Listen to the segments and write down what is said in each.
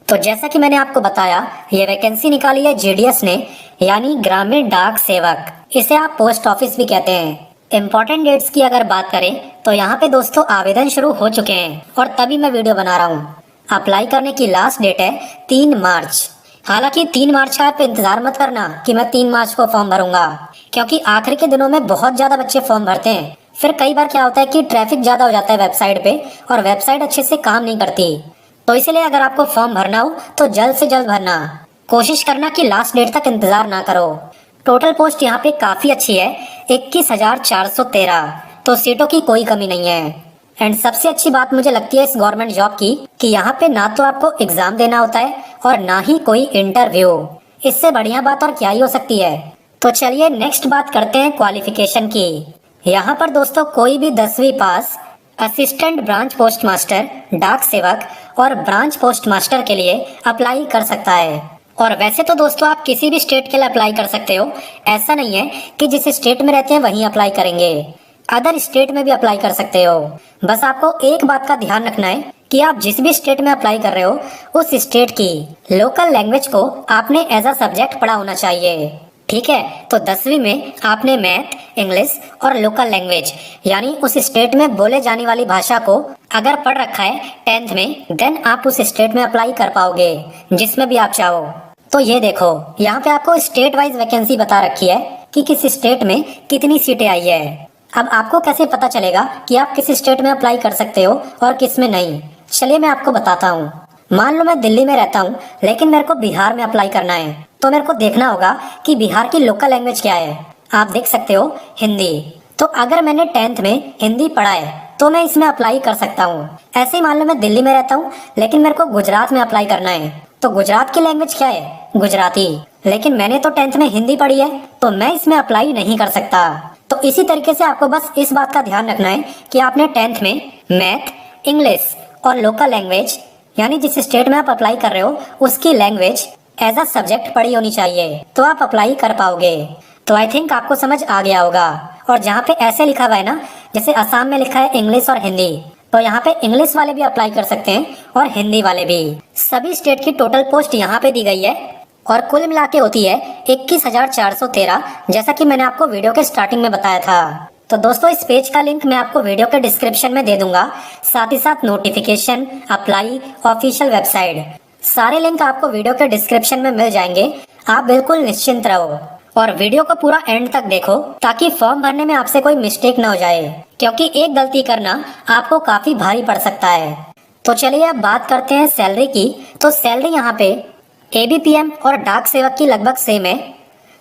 तो जैसा कि मैंने आपको बताया, ये वैकेंसी निकाली है जीडीएस ने, यानी ग्रामीण डाक सेवक। इसे आप पोस्ट ऑफिस भी कहते हैं। इम्पोर्टेंट डेट्स की अगर बात करें तो यहाँ पे दोस्तों आवेदन शुरू हो चुके हैं और तभी मैं वीडियो बना रहा हूँ। अप्लाई करने की लास्ट डेट है 3 मार्च। हालांकि 3 मार्च का आप इंतजार मत करना कि मैं 3 मार्च को फॉर्म भरूंगा, क्योंकि आखिर के दिनों में बहुत ज्यादा बच्चे फॉर्म भरते हैं। फिर कई बार क्या होता है कि ट्रैफिक ज्यादा हो जाता है वेबसाइट पे और वेबसाइट अच्छे से काम नहीं करती। तो इसलिए अगर आपको फॉर्म भरना हो तो जल्द से जल्द भरना। कोशिश करना कि लास्ट डेट तक इंतजार ना करो। टोटल पोस्ट यहाँ पे काफी अच्छी है, 21,413। तो सीटों की कोई कमी नहीं है। एंड सबसे अच्छी बात मुझे लगती है इस गवर्नमेंट जॉब की कि यहाँ पे ना तो आपको एग्जाम देना होता है और ना ही कोई इंटरव्यू। इससे बढ़िया बात और क्या ही हो सकती है। तो चलिए नेक्स्ट बात करते हैं क्वालिफिकेशन की। यहाँ पर दोस्तों कोई भी 10वीं पास असिस्टेंट ब्रांच पोस्ट मास्टर, डाक सेवक और ब्रांच पोस्ट मास्टर के लिए अप्लाई कर सकता है। और वैसे तो दोस्तों आप किसी भी स्टेट के लिए अप्लाई कर सकते हो। ऐसा नहीं है कि जिस स्टेट में रहते हैं वहीं अप्लाई करेंगे, अदर स्टेट में भी अप्लाई कर सकते हो। बस आपको एक बात का ध्यान रखना है कि आप जिस भी स्टेट में अप्लाई कर रहे हो उस स्टेट की लोकल लैंग्वेज को आपने एज अ सब्जेक्ट पढ़ा होना चाहिए। ठीक है, तो 10वीं में आपने मैथ, इंग्लिश और लोकल लैंग्वेज यानी उस स्टेट में बोले जाने वाली भाषा को अगर पढ़ रखा है 10th में, देन आप उस स्टेट में अप्लाई कर पाओगे जिसमें भी आप चाहो। तो ये देखो, यहाँ पे आपको स्टेट वाइज वैकेंसी बता रखी है कि किस स्टेट में कितनी सीटें आई है। अब आपको कैसे पता चलेगा कि आप किस स्टेट में अप्लाई कर सकते हो और किस में नहीं? चलिए मैं आपको बताता हूँ। मान लो मैं दिल्ली में रहता हूँ लेकिन मेरे को बिहार में अप्लाई करना है, तो मेरे को देखना होगा कि बिहार की लोकल लैंग्वेज क्या है। आप देख सकते हो हिंदी। तो अगर मैंने 10th में हिंदी पढ़ा है तो मैं इसमें अप्लाई कर सकता हूँ। ऐसे ही मान लो मैं दिल्ली में रहता हूँ लेकिन मेरे को गुजरात में अप्लाई करना है, तो गुजरात की लैंग्वेज क्या है? गुजराती। लेकिन मैंने तो 10th में हिंदी पढ़ी है तो मैं इसमें अप्लाई नहीं कर सकता। तो इसी तरीके से आपको बस इस बात का ध्यान रखना है कि आपने 10th में मैथ, इंग्लिश और लोकल लैंग्वेज यानी जिस स्टेट में आप अप्लाई कर रहे हो उसकी लैंग्वेज एज अ सब्जेक्ट पढ़ी होनी चाहिए, तो आप अप्लाई कर पाओगे। तो आई थिंक आपको समझ आ गया होगा। और जहाँ पे ऐसे लिखा हुआ है ना, जैसे असम में लिखा है इंग्लिश और हिंदी, तो यहाँ पे इंग्लिश वाले भी अप्लाई कर सकते हैं और हिंदी वाले भी। सभी स्टेट की टोटल पोस्ट यहाँ पे दी गई है और कुल मिला के होती है 21,413, जैसा कि मैंने आपको वीडियो के स्टार्टिंग में बताया था। तो दोस्तों इस पेज का लिंक मैं आपको वीडियो के डिस्क्रिप्शन में दे दूंगा, साथ ही साथ नोटिफिकेशन, अप्लाई, ऑफिशियल वेबसाइट, सारे लिंक आपको वीडियो के डिस्क्रिप्शन में मिल जाएंगे। आप बिल्कुल निश्चिंत रहो और वीडियो को पूरा एंड तक देखो ताकि फॉर्म भरने में आपसे कोई मिस्टेक ना हो जाए, क्योंकि एक गलती करना आपको काफी भारी पड़ सकता है। तो चलिए अब बात करते हैं सैलरी की। तो सैलरी यहाँ पे एबीपीएम और डाक सेवक की लगभग सेम है।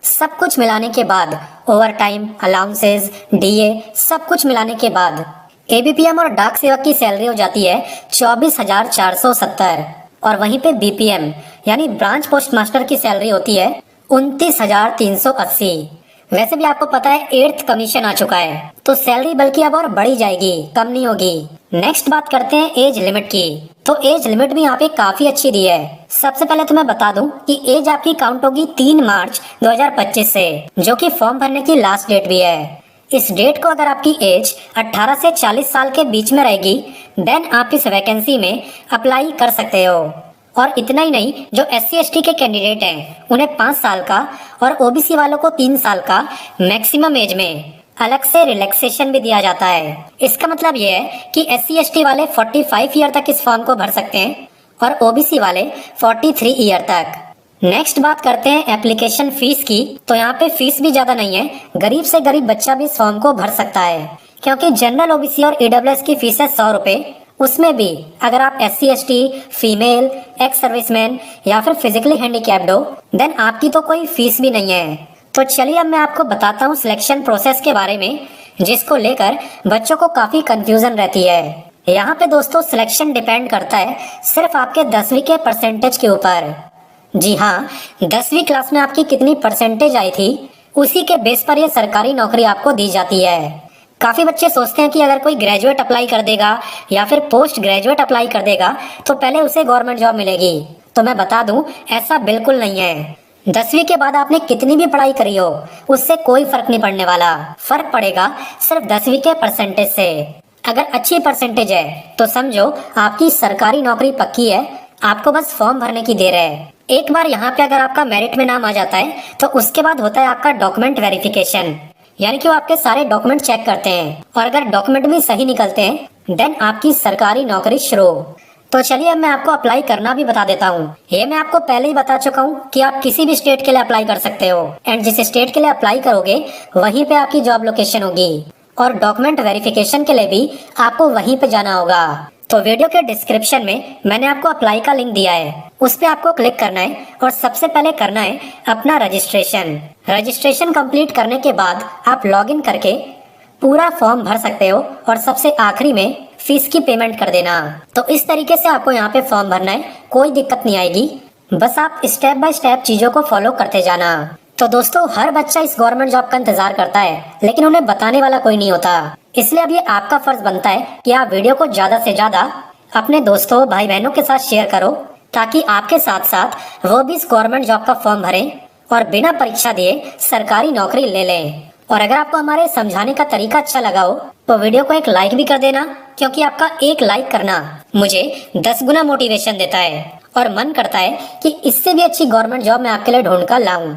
सब कुछ मिलाने के बाद, ओवर टाइम, अलाउंसेज, डीए, सब कुछ मिलाने के बाद एबीपीएम और डाक सेवक की सैलरी हो जाती है 24,470। और वहीं पे बीपीएम यानी ब्रांच पोस्ट मास्टर की सैलरी होती है 29,380। वैसे भी आपको पता है 8th कमीशन आ चुका है, तो सैलरी बल्कि अब और बढ़ी जाएगी, कम नहीं होगी। नेक्स्ट बात करते हैं एज लिमिट की। तो एज लिमिट भी यहाँ पे काफी अच्छी दी है। सबसे पहले तो मैं बता दूं कि एज आपकी काउंट होगी 3 मार्च 2025 से, जो कि फॉर्म भरने की लास्ट डेट भी है। इस डेट को अगर आपकी एज 18 से 40 साल के बीच में रहेगी, देन आप इस वैकेंसी में अप्लाई कर सकते हो। और इतना ही नहीं, जो SC/ST के कैंडिडेट हैं उन्हें 5 साल का और OBC वालों को 3 साल का मैक्सिमम एज में अलग से रिलैक्सेशन भी दिया जाता है। इसका मतलब ये है कि SC/ST वाले 45 ईयर तक इस फॉर्म को भर सकते हैं और OBC वाले 43 ईयर तक। नेक्स्ट बात करते हैं एप्लीकेशन फीस की। तो यहाँ पे फीस भी ज्यादा नहीं है, गरीब से गरीब बच्चा भी इस फॉर्म को भर सकता है, क्योंकि जनरल, OBC और EWS की फीस है 100 रुपए। उसमें भी अगर आप SC/ST, फीमेल, एक्स सर्विसमैन या फिर फिजिकली हैंडीकैप्ड हो, देन आपकी तो कोई फीस भी नहीं है। तो चलिए अब मैं आपको बताता हूँ सिलेक्शन प्रोसेस के बारे में, जिसको लेकर बच्चों को काफी कंफ्यूजन रहती है। यहाँ पे दोस्तों सिलेक्शन डिपेंड करता है सिर्फ आपके 10वीं के परसेंटेज के ऊपर। जी हाँ, 10वीं क्लास में आपकी कितनी परसेंटेज आई थी, उसी के बेस पर यह सरकारी नौकरी आपको दी जाती है। काफी बच्चे सोचते हैं कि अगर कोई ग्रेजुएट अप्लाई कर देगा या फिर पोस्ट ग्रेजुएट अप्लाई कर देगा तो पहले उसे गवर्नमेंट जॉब मिलेगी। तो मैं बता दूं, ऐसा बिल्कुल नहीं है। 10वीं के बाद आपने कितनी भी पढ़ाई करी हो, उससे कोई फर्क नहीं पड़ने वाला। फर्क पड़ेगा सिर्फ 10वीं के परसेंटेज से। अगर अच्छी परसेंटेज है तो समझो आपकी सरकारी नौकरी पक्की है, आपको बस फॉर्म भरने की देर है। एक बार यहाँ पे अगर आपका मेरिट में नाम आ जाता है तो उसके बाद होता है आपका डॉक्यूमेंट वेरिफिकेशन, यानी कि वो आपके सारे डॉक्यूमेंट चेक करते हैं और अगर डॉक्यूमेंट भी सही निकलते हैं देन आपकी सरकारी नौकरी शुरू। तो चलिए अब मैं आपको अप्लाई करना भी बता देता हूँ। ये मैं आपको पहले ही बता चुका हूँ कि आप किसी भी स्टेट के लिए अप्लाई कर सकते हो एंड जिस स्टेट के लिए अप्लाई करोगे वहीं पे आपकी जॉब लोकेशन होगी और डॉक्यूमेंट वेरिफिकेशन के लिए भी आपको वहीं पे जाना होगा। तो वीडियो के डिस्क्रिप्शन में मैंने आपको अप्लाई का लिंक दिया है, उस पे आपको क्लिक करना है और सबसे पहले करना है अपना रजिस्ट्रेशन कंप्लीट करने के बाद आप लॉगिन करके पूरा फॉर्म भर सकते हो और सबसे आखिरी में फीस की पेमेंट कर देना। तो इस तरीके से आपको यहाँ पे फॉर्म भरना है, कोई दिक्कत नहीं आएगी, बस आप स्टेप बाय स्टेप चीजों को फॉलो करते जाना। तो दोस्तों हर बच्चा इस गवर्नमेंट जॉब का इंतजार करता है लेकिन उन्हें बताने वाला कोई नहीं होता, इसलिए अब ये आपका फर्ज बनता है कि आप वीडियो को ज्यादा से ज्यादा अपने दोस्तों भाई बहनों के साथ शेयर करो ताकि आपके साथ साथ वो भी इस गवर्नमेंट जॉब का फॉर्म भरें और बिना परीक्षा दिए सरकारी नौकरी ले लें। और अगर आपको हमारे समझाने का तरीका अच्छा लगा हो तो वीडियो को एक लाइक भी कर देना, क्योंकि आपका एक लाइक करना मुझे 10 गुना मोटिवेशन देता है और मन करता है कि इससे भी अच्छी गवर्नमेंट जॉब मैं आपके लिए ढूंढ कर लाऊं।